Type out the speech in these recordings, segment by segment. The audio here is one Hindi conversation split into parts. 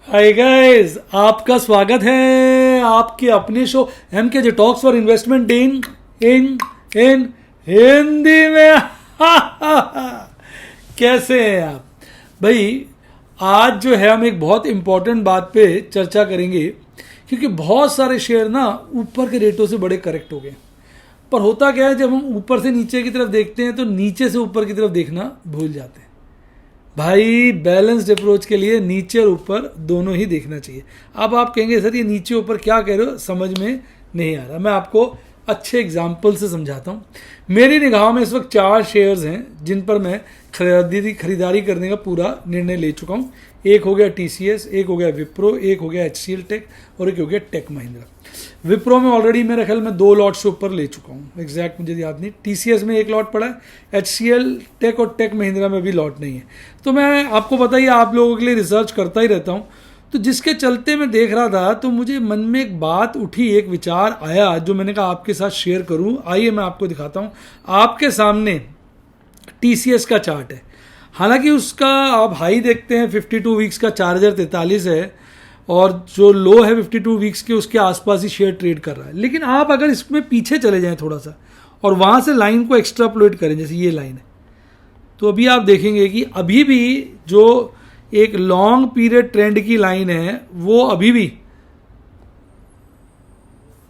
हाय गाइस, आपका स्वागत है आपके अपने show M K J talks for investment in in in Hindi में। कैसे हैं आप भाई? आज जो है हम एक बहुत इंपॉर्टेंट बात पे चर्चा करेंगे, क्योंकि बहुत सारे शेयर ना ऊपर के रेटों से बड़े करेक्ट हो गए। पर होता क्या है, जब हम ऊपर से नीचे की तरफ देखते हैं तो नीचे से ऊपर की तरफ देखना भूल जाते हैं। भाई बैलेंस्ड अप्रोच के लिए नीचे और ऊपर दोनों ही देखना चाहिए। अब आप कहेंगे सर ये नीचे ऊपर क्या कह रहे हो, समझ में नहीं आ रहा। मैं आपको अच्छे एग्जाम्पल से समझाता हूँ। मेरी निगाह में इस वक्त 4 शेयर्स हैं जिन पर मैं खरीदारी करने का पूरा निर्णय ले चुका हूँ। एक हो गया TCS, एक हो गया विप्रो, एक हो गया HCL टेक और एक हो गया टेक महिंद्रा। विप्रो में ऑलरेडी मेरे ख्याल में 2 लॉट से ऊपर ले चुका हूँ, एग्जैक्ट मुझे याद नहीं। TCS में 1 लॉट पड़ा है, HCL टेक और टेक महिंद्रा में भी लॉट नहीं है। तो मैं आपको पता ही, आप लोगों के लिए रिसर्च करता ही रहता हूँ। तो जिसके चलते मैं देख रहा था तो मुझे मन में एक बात उठी, एक विचार आया जो मैंने कहा आपके साथ शेयर करूँ। आइए मैं आपको दिखाता हूँ। आपके सामने TCS का चार्ट है। हालांकि उसका आप हाई देखते हैं 52 वीक्स का 4043 है, और जो लो है 52 वीक्स के उसके आसपास ही शेयर ट्रेड कर रहा है। लेकिन आप अगर इसमें पीछे चले जाएं थोड़ा सा और वहाँ से लाइन को एक्स्ट्रापोलेट करें, जैसे ये लाइन है, तो अभी आप देखेंगे कि अभी भी जो एक लॉन्ग पीरियड ट्रेंड की लाइन है वो अभी भी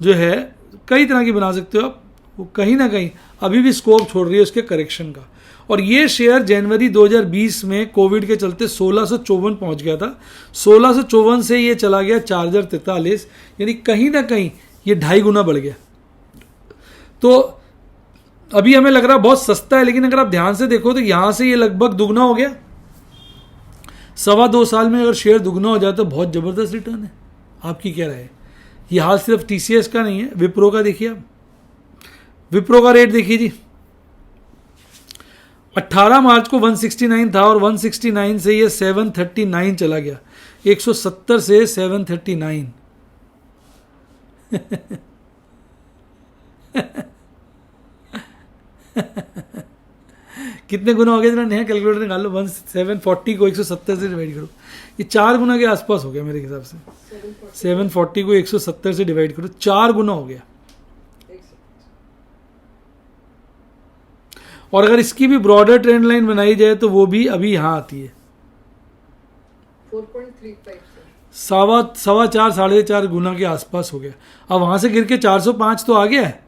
जो है कई तरह की बना सकते हो आप, वो कहीं ना कहीं अभी भी स्कोप छोड़ रही है उसके करेक्शन का। और ये शेयर जनवरी 2020 में कोविड के चलते 1654 पहुंच गया था। 1654 से ये चला गया 4043, यानी कहीं ना कहीं ये 2.5 गुना बढ़ गया। तो अभी हमें लग रहा है बहुत सस्ता है, लेकिन अगर आप ध्यान से देखो तो यहां से ये लगभग दुगना हो गया। 2.25 साल में अगर शेयर दुगना हो जाए तो बहुत जबरदस्त रिटर्न है। आपकी क्या राय है? ये हाल सिर्फ TCS का नहीं है, विप्रो का देखिए आप। विप्रो का रेट देखिए जी, 18 मार्च को 169 था और 169 से ये 739 चला गया। 170 से 739। कितने गुना हो गया? जरा नया कैलकुलेटर निकाल लो। 740 को 170 से डिवाइड करो, ये 4 गुना के आसपास हो गया मेरे हिसाब से। 740 को 170 से डिवाइड करो, 4 गुना हो गया। और अगर इसकी भी ब्रॉडर ट्रेंड लाइन बनाई जाए तो वो भी अभी यहां आती है 4.35 सवा 4 4.5 गुना के आसपास हो गया। अब वहां से गिर के 405 तो आ गया है,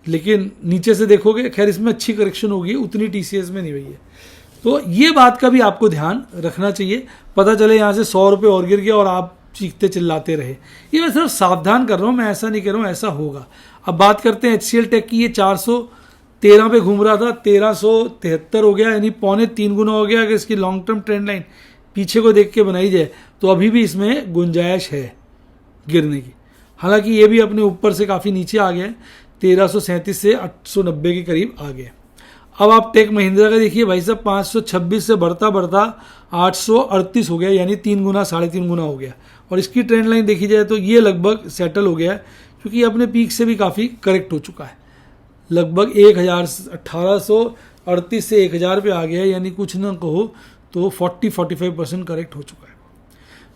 लेकिन नीचे से देखोगे, खैर इसमें अच्छी करेक्शन होगी, उतनी TCS में नहीं हुई है। तो ये बात का भी आपको ध्यान रखना चाहिए। पता चले यहाँ से 100 रुपये और गिर गया और आप चीखते चिल्लाते रहे। ये मैं सिर्फ सावधान कर रहा हूँ, मैं ऐसा नहीं कह रहा हूँ ऐसा होगा। अब बात करते हैं HCL टेक की। ये 413 पे घूम रहा था, 1373 हो गया, यानी 2.25 गुना हो गया। अगर इसकी लॉन्ग टर्म ट्रेंड लाइन पीछे को देख के बनाई जाए तो अभी भी इसमें गुंजाइश है गिरने की। हालांकि ये भी अपने ऊपर से काफ़ी नीचे आ गया है, 1337 से 890 के करीब आ गया। अब आप टेक महिंद्रा का देखिए भाई साहब, 526 से बढ़ता बढ़ता 838 हो गया, यानी 3 गुना 3.5 गुना हो गया। और इसकी ट्रेंड लाइन देखी जाए तो ये लगभग सेटल हो गया है, क्योंकि अपने पीक से भी काफ़ी करेक्ट हो चुका है। लगभग 1838 से 1000 पे आ गया है, यानी कुछ ना कहो तो 40-45% करेक्ट हो चुका है।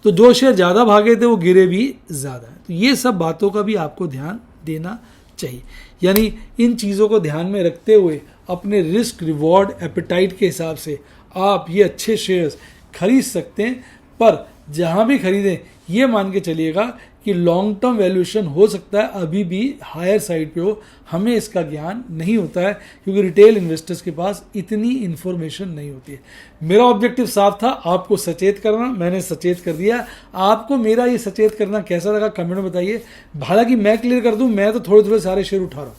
तो जो शेयर ज़्यादा भागे थे वो गिरे भी ज़्यादा है। तो ये सब बातों का भी आपको ध्यान देना चाहिए। यानी इन चीज़ों को ध्यान में रखते हुए अपने रिस्क रिवॉर्ड एपेटाइट के हिसाब से आप ये अच्छे शेयर्स खरीद सकते हैं। पर जहाँ भी खरीदें ये मान के चलिएगा कि लॉन्ग टर्म वैल्यूएशन हो सकता है अभी भी हायर साइड पे हो। हमें इसका ज्ञान नहीं होता है, क्योंकि रिटेल इन्वेस्टर्स के पास इतनी इन्फॉर्मेशन नहीं होती है। मेरा ऑब्जेक्टिव साफ था, आपको सचेत करना, मैंने सचेत कर दिया। आपको मेरा ये सचेत करना कैसा लगा कमेंट में बताइए। हालांकि मैं क्लियर कर दूं, मैं तो थोड़े थोड़े सारे शेयर उठा रहा हूँ।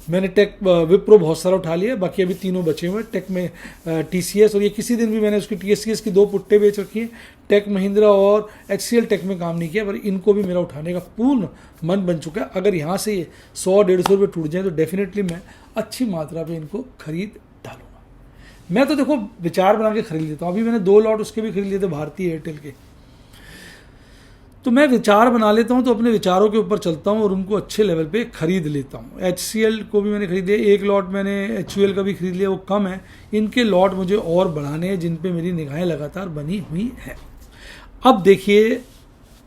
मैंने टेक विप्रो बहुत सारा उठा लिया, बाकी अभी 3 बचे हुए हैं। टेक में TCS, और ये किसी दिन भी मैंने उसकी TCS की 2 पुट्टे बेच रखी हैं। टेक महिंद्रा और HCL टेक में काम नहीं किया, पर इनको भी मेरा उठाने का पूर्ण मन बन चुका है। अगर यहाँ से ये 100-150 रुपये टूट जाए तो डेफिनेटली मैं अच्छी मात्रा में इनको खरीद डालूंगा। मैं तो देखो विचार बना के खरीद लेता हूँ। अभी मैंने 2 लॉट उसके भी खरीद लिए थे, भारतीय एयरटेल के। तो मैं विचार बना लेता हूं, तो अपने विचारों के ऊपर चलता हूं और उनको अच्छे लेवल पे खरीद लेता हूं। HCL को भी मैंने खरीद लिया, 1 लॉट मैंने HUL का भी खरीद लिया, वो कम है। इनके लॉट मुझे और बढ़ाने हैं जिन पे मेरी निगाहें लगातार बनी हुई हैं। अब देखिए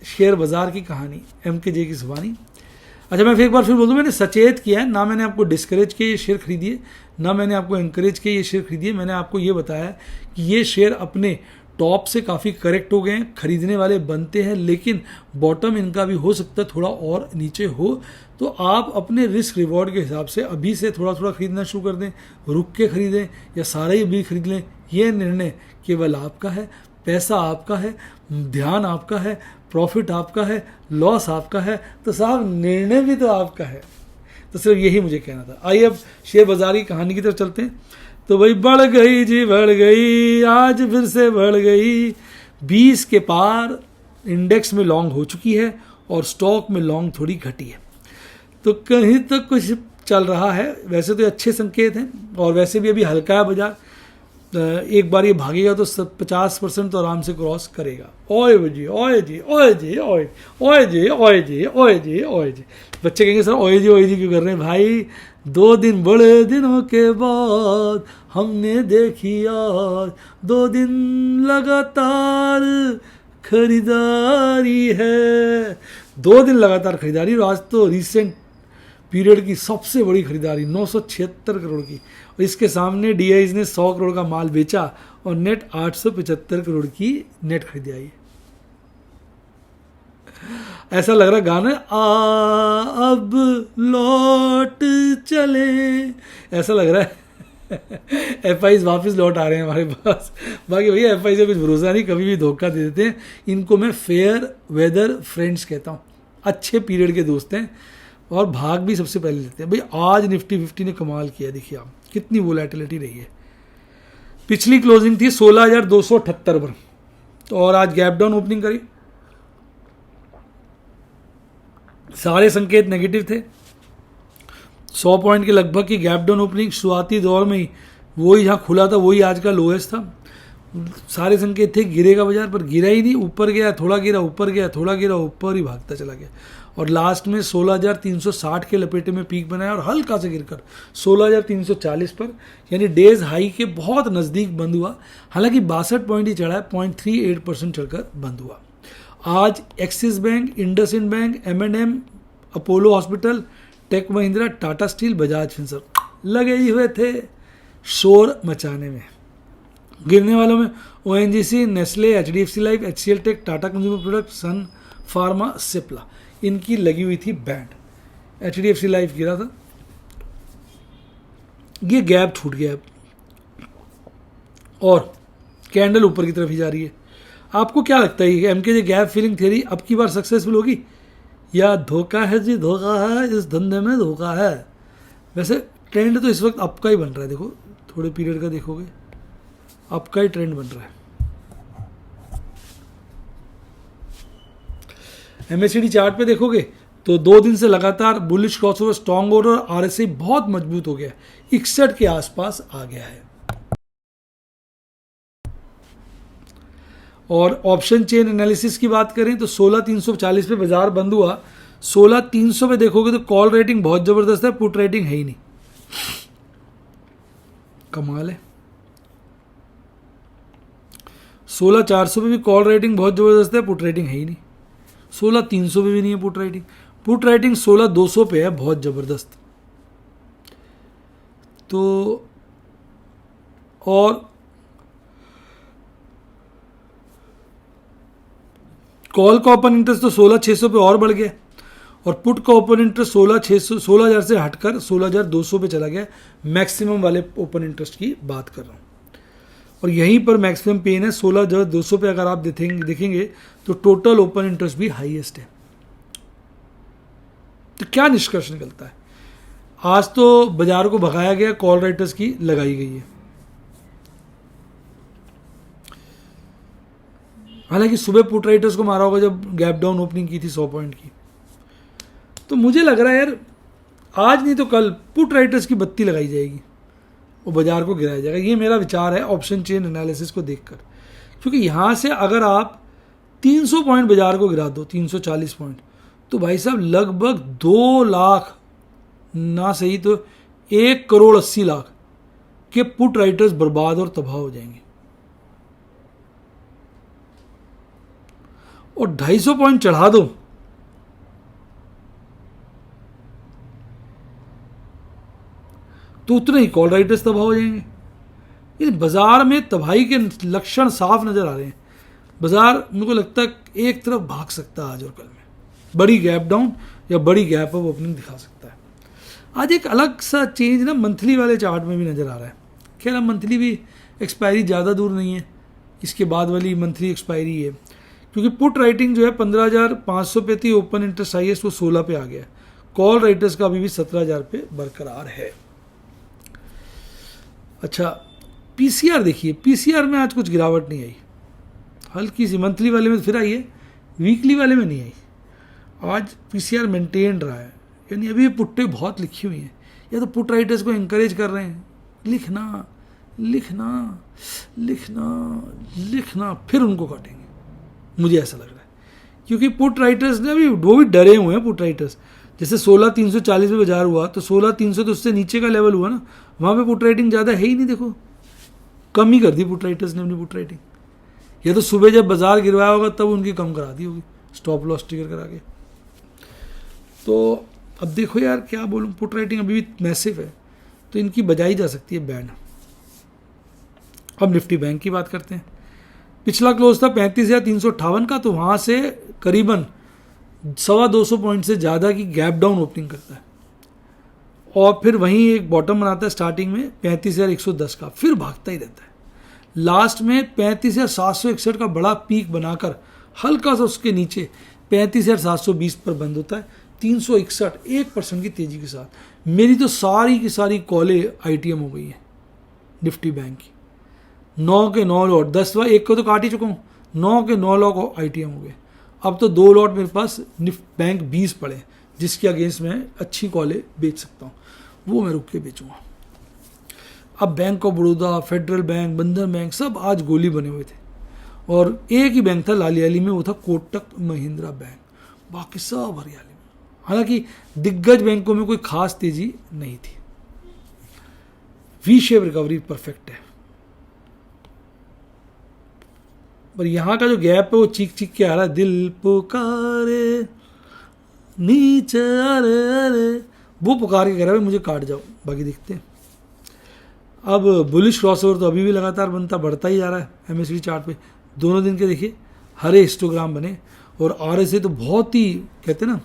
शेयर बाजार की कहानी, MKJ की जुबानी। अच्छा, मैं फिर एक बार फिर बोल दूं, मैंने सचेत किया है, ना मैंने आपको डिस्करेज किया ये शेयर खरीदिए, ना मैंने आपको इंकरेज किया ये शेयर खरीदिए। मैंने आपको ये बताया कि ये शेयर अपने टॉप से काफ़ी करेक्ट हो गए हैं, खरीदने वाले बनते हैं, लेकिन बॉटम इनका भी हो सकता है थोड़ा और नीचे हो। तो आप अपने रिस्क रिवॉर्ड के हिसाब से अभी से थोड़ा थोड़ा खरीदना शुरू कर दें, रुक के खरीदें या सारा ही अभी खरीद लें, ये निर्णय केवल आपका है। पैसा आपका है, ध्यान आपका है, प्रॉफिट आपका है, लॉस आपका है, तो साहब निर्णय भी तो आपका है। तो सिर्फ यही मुझे कहना था। आइए अब शेयर बाजार की कहानी की तरफ चलते हैं। तो भाई बढ़ गई जी, बढ़ गई, आज फिर से बढ़ गई, 20 के पार इंडेक्स में लॉन्ग हो चुकी है और स्टॉक में लॉन्ग थोड़ी घटी है। तो कहीं तो कुछ चल रहा है, वैसे तो अच्छे संकेत हैं, और वैसे भी अभी हल्का है बाजार। एक बार ये भागेगा तो 50% तो आराम से क्रॉस करेगा। ओए जी, ओए जी, ओए जी, ओए ओए जी, ओए जी, ओए जी, ओए जी। बच्चे कहेंगे सर ओए जी क्यों कर रहे हैं भाई? 2 दिन बड़े दिनों के बाद हमने देखी आज, 2 दिन लगातार खरीदारी है, 2 दिन लगातार खरीदारी। और आज तो रिसेंट पीरियड की सबसे बड़ी खरीदारी 976 करोड़ की, और इसके सामने DIs ने 100 करोड़ का माल बेचा और नेट 875 करोड़ की नेट खरीदी आई। ऐसा लग रहा गाना, अब लौट चले, ऐसा लग रहा है FIs वापस लौट आ रहे हैं हमारे पास। बाकी भैया FI से कुछ भरोसा नहीं, कभी भी धोखा दे देते हैं। इनको मैं फेयर वेदर फ्रेंड्स कहता हूँ, अच्छे पीरियड के दोस्त हैं और भाग भी सबसे पहले लेते हैं। भाई आज निफ्टी 50 ने कमाल किया, देखिए आप कितनी वोलेटिलिटी रही है। पिछली क्लोजिंग थी 16,278 पर, तो और आज गैप डाउन ओपनिंग करी। सारे संकेत नेगेटिव थे, 100 पॉइंट के लगभग की गैप डाउन ओपनिंग शुरुआती दौर में ही, वही जहाँ खुला था वही आज का लोएस्ट था। सारे संकेत थे गिरेगा बाजार, पर गिरा ही नहीं, ऊपर गया थोड़ा गिरा, ऊपर गया थोड़ा गिरा, ऊपर ही भागता चला गया और लास्ट में 16,360 के लपेटे में पीक बनाया और हल्का से गिरकर 16,340 पर, यानी डेज हाई के बहुत नज़दीक बंद हुआ। हालांकि 62 पॉइंट ही चढ़ा है, 0.38% चढ़कर बंद हुआ। आज Axis Bank, IndusInd Bank, M&M, Apollo Hospital, Tech Mahindra, Tata Steel, Bajaj Finserv लगे ही हुए थे शोर मचाने में। गिरने वालों में ONGC, Nestle, HDFC life, HCL tech, Tata consumer product, sun pharma, Cipla, इनकी लगी हुई थी बैंड। HDFC लाइफ गिरा था, ये गैप छूट गया और कैंडल ऊपर की तरफ ही जा रही है। आपको क्या लगता है कि MKJ गैप फिलिंग थ्योरी अब की बार सक्सेसफुल होगी या धोखा है जी? धोखा है, इस धंधे में धोखा है। वैसे ट्रेंड तो इस वक्त अप का ही बन रहा है, देखो थोड़े पीरियड का देखोगे अप का ही ट्रेंड बन रहा है। MACD चार्ट पे देखोगे तो 2 दिन से लगातार बुलिश क्रॉसओवर स्ट्रॉन्ग ऑर्डर और RSI बहुत मजबूत हो गया, 61 के आसपास आ गया है। और ऑप्शन चेन एनालिसिस की बात करें तो 16,340 पे बाजार बंद हुआ। 16,300 पे देखोगे तो कॉल रेटिंग बहुत जबरदस्त है, पुट रेटिंग है ही नहीं, कमाल है। 16,400 पे भी कॉल रेटिंग बहुत जबरदस्त है, पुट रेटिंग है ही नहीं। 16,300 पे भी नहीं है पुट राइटिंग। पुट राइटिंग 16,200 पे है, बहुत ज़बरदस्त। तो और कॉल का ओपन इंटरेस्ट तो 16,600 पे और बढ़ गया और पुट का ओपन इंटरेस्ट 16,000 से हटकर 16,200 पे चला गया। मैक्सिमम वाले ओपन इंटरेस्ट की बात कर रहा हूँ और यहीं पर मैक्सिमम पेन है 16,200 पे। अगर आप देखेंगे तो टोटल ओपन इंटरेस्ट भी हाईएस्ट है। तो क्या निष्कर्ष निकलता है? आज तो बाजार को भगाया गया, कॉल राइटर्स की लगाई गई है। हालांकि सुबह पुट राइटर्स को मारा होगा जब गैप डाउन ओपनिंग की थी 100 पॉइंट की। तो मुझे लग रहा है यार आज नहीं तो कल पुट राइटर्स की बत्ती लगाई जाएगी और बाजार को गिराया जाएगा। ये मेरा विचार है ऑप्शन चेन एनालिसिस को देखकर, क्योंकि यहाँ से अगर आप 300 पॉइंट बाजार को गिरा दो, 340 पॉइंट, तो भाई साहब लगभग 2 लाख ना सही तो 1,80,00,000 के पुट राइटर्स बर्बाद और तबाह हो जाएंगे। और 250 पॉइंट चढ़ा दो तो उतने ही कॉल राइटर्स तबाह हो जाएंगे। इस बाजार में तबाही के लक्षण साफ नजर आ रहे हैं। बाजार मेरे को लगता है एक तरफ भाग सकता है आज और कल में, बड़ी गैप डाउन या बड़ी गैप अप ओपनिंग दिखा सकता है। आज एक अलग सा चेंज ना मंथली वाले चार्ट में भी नजर आ रहा है। खैर मंथली भी एक्सपायरी ज़्यादा दूर नहीं है, इसके बाद वाली मंथली एक्सपायरी है, क्योंकि पुट राइटिंग जो है 15,500 पे थी, ओपन इंटरेस्ट हाईएस्ट वो 16 पे आ गया। कॉल राइटर्स का अभी भी 17,000 पे बरकरार है। अच्छा पीसीआर देखिए, पीसीआर में आज कुछ गिरावट नहीं आई, हल्की सी मंथली वाले में फिर आई है, वीकली वाले में नहीं आई। आज पीसीआर मेंटेन रहा है, यानी अभी पुट्टे बहुत लिखी हुई हैं, या तो पुट राइटर्स को इंकरेज कर रहे हैं लिखना लिखना लिखना लिखना, फिर उनको काटेंगे, मुझे ऐसा लग रहा है। क्योंकि पुट राइटर्स ने अभी वो भी डरे हुए हैं। पुट राइटर्स जैसे 16,340 पे बाजार हुआ तो 16,300 तो उससे नीचे का लेवल हुआ ना, वहाँ पे पुट राइटिंग ज़्यादा है ही नहीं। देखो कम ही कर दी पुट राइटर्स ने अपनी पुट राइटिंग, या तो सुबह जब बाजार गिरवाया होगा तब उनकी कम करा दी होगी स्टॉप लॉस ट्रिगर करा के। तो अब देखो यार क्या बोलूँ, पुट राइटिंग अभी भी मैसिव है, तो इनकी बजाई जा सकती है बैंड। अब निफ्टी बैंक की बात करते हैं। पिछला क्लोज था 35,358 का, तो वहाँ से करीबन 250 पॉइंट से ज़्यादा की गैप डाउन ओपनिंग करता है, और फिर वहीं एक बॉटम बनाता है स्टार्टिंग में 35,110 का, फिर भागता ही रहता है। लास्ट में 35,761 का बड़ा पीक बनाकर हल्का सा उसके नीचे 35,720 पर बंद होता है, 361 1% की तेजी के साथ। मेरी तो सारी की सारी कॉलें आईटीएम हो गई है निफ्टी बैंक की, 9 के 9 लॉट, 10 एक को तो काट ही चुका हूँ, 9 के 9 लॉट आईटीएम हो गए। अब तो 2 लॉट मेरे पास निफ्ट बैंक 20 पड़े, जिसके अगेंस्ट मैं अच्छी कॉलें बेच सकता हूँ, वो मैं रुक के बेचूंगा। अब bank of Baroda, federal bank, बंधन बैंक सब आज गोली बने हुए थे, और एक ही बैंक था लालियाली में, वो था कोटक महिंद्रा बैंक, बाकी सब हरियाली में। हालांकि दिग्गज बैंकों में कोई खास तेजी नहीं थी। वी शेप रिकवरी परफेक्ट है, पर यहाँ का जो गैप है वो चीख चीख के आ रहा है, दिल पुकारे नीचे अरे अरे, वो पुकार के कह रहा है मुझे काट जाओ, बाकी दिखते हैं। अब बुलिश क्रॉसओवर तो अभी भी लगातार बनता बढ़ता ही जा रहा है। एमएसडी चार्ट पे दोनों दिन के देखिए हरे हिस्टोग्राम बने, और आरएसए तो बहुत ही कहते हैं ना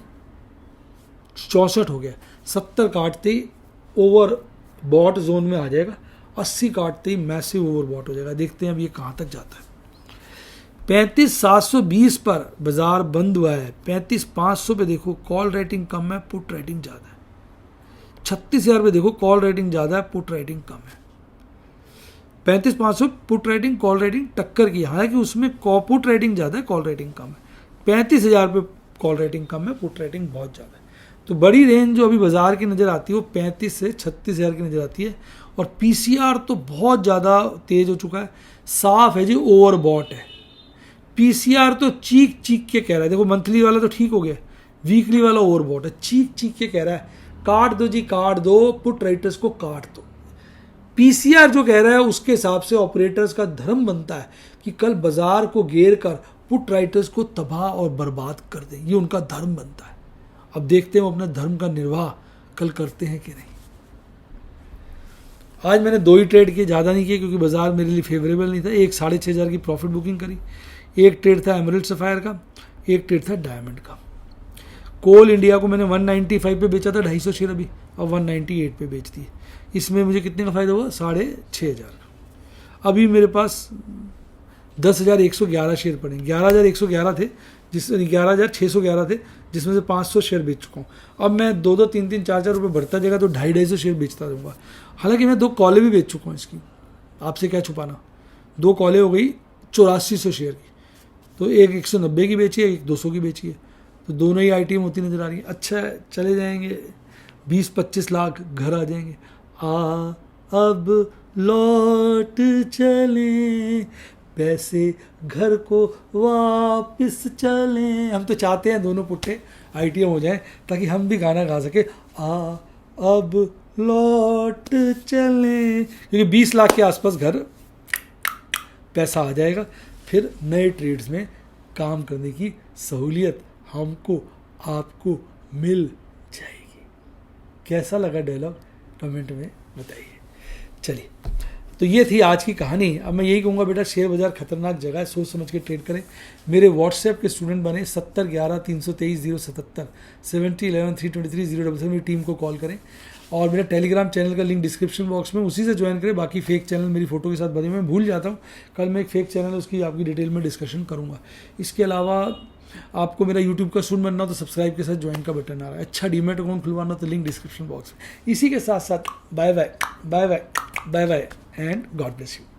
64 हो गया, 70 काटते ही ओवर बॉट जोन में आ जाएगा, 80 काटते ही मैसिव ओवर बॉट हो जाएगा। देखते हैं अब ये कहाँ तक जाता है। 35,720 पर बाजार बंद हुआ है, 35,500 पे देखो कॉल रेटिंग कम है, पुट रेटिंग ज़्यादा है। 36,000 पे देखो कॉल रेटिंग ज़्यादा है, पुट रेटिंग कम है। 35,500 पुट रेटिंग कॉल रेटिंग टक्कर की, हालांकि उसमें पुट रेटिंग ज़्यादा है, कॉल रेटिंग कम है। 35,000 पे कॉल रेटिंग कम है, पुट रेटिंग बहुत ज़्यादा है। तो बड़ी रेंज जो अभी बाजार की नज़र आती है वो 35 से 36,000 की नज़र आती है, और पीसीआर तो बहुत ज़्यादा तेज़ हो चुका है, साफ है जी ओवरबॉट है। पीसीआर तो चीख चीख के कह रहा है, देखो मंथली वाला तो ठीक हो गया, वीकली वाला ओवरबॉट है, चीख चीख के कह रहा है काट दो जी काट दो, पुट राइटर्स को काट दो। पीसीआर जो कह रहा है उसके हिसाब से ऑपरेटर्स का धर्म बनता है कि कल बाजार को घेर कर पुट राइटर्स को तबाह और बर्बाद कर दें, ये उनका धर्म बनता है। अब देखते हैं वो अपना धर्म का निर्वाह कल करते हैं कि नहीं। आज मैंने 2 ही ट्रेड किए, ज़्यादा नहीं किए, क्योंकि बाजार मेरे लिए फेवरेबल नहीं था। एक 6,500 की प्रॉफिट बुकिंग करी, एक ट्रेड था एमरल्ड सफायर का, एक ट्रेड था डायमंड का। कोल इंडिया को मैंने 195 पे बेचा था 250 शेयर, अभी अब 198 पे बेच दी। इसमें मुझे कितने का फ़ायदा हुआ? 6,500। अभी मेरे पास 10,111 शेयर पड़े, 11,111 थे, जिस 11,611 थे, जिसमें से 500 शेयर बेच चुका हूँ। अब मैं 2-2, 3-3, 4-4 रुपये बढ़ता जाएगा तो 250-250 शेयर बेचता रहूँगा। हालांकि मैं 2 कॉलें भी बेच चुका हूँ इसकी, आपसे क्या छुपाना। 2 कॉलें हो गई 8400 शेयर की, तो एक 190 की बेची है, एक 200 की बेची है, तो दोनों ही आईटीएम होती नज़र आ रही है। अच्छा है, चले जाएंगे 20-25 लाख, घर आ जाएंगे। अब लौट चलें, पैसे घर को वापस चलें। हम तो चाहते हैं दोनों पुट्टे आईटीएम हो जाएं, ताकि हम भी गाना गा सके, अब लौट चलें, क्योंकि 20 लाख के आसपास घर पैसा आ जाएगा। फिर नए ट्रेड्स में काम करने की सहूलियत हमको आपको मिल जाएगी। कैसा लगा डायलॉग कमेंट में बताइए। चलिए, तो ये थी आज की कहानी। अब मैं यही कहूँगा बेटा, शेयर बाजार खतरनाक जगह है, सोच समझ के ट्रेड करें। मेरे व्हाट्सएप के स्टूडेंट बने 7011-323-077 7011-323-077 मेरी टीम को कॉल करें। और मेरा टेलीग्राम चैनल का लिंक डिस्क्रिप्शन बॉक्स में, उसी से ज्वाइन करें। बाकी फेक चैनल मेरी फोटो के साथ भरे मैं भूल जाता हूँ, कल मैं एक फेक चैनल उसकी आपकी डिटेल में डिस्कशन करूँगा। इसके अलावा आपको मेरा यूट्यूब का स्टूडेंट बनना हो तो सब्सक्राइब के साथ ज्वाइन का बटन आ रहा है। अच्छा डीमेट अकाउंट खुलवाना तो लिंक डिस्क्रिप्शन बॉक्स में। इसी के साथ साथ bye bye bye bye bye bye and God bless you.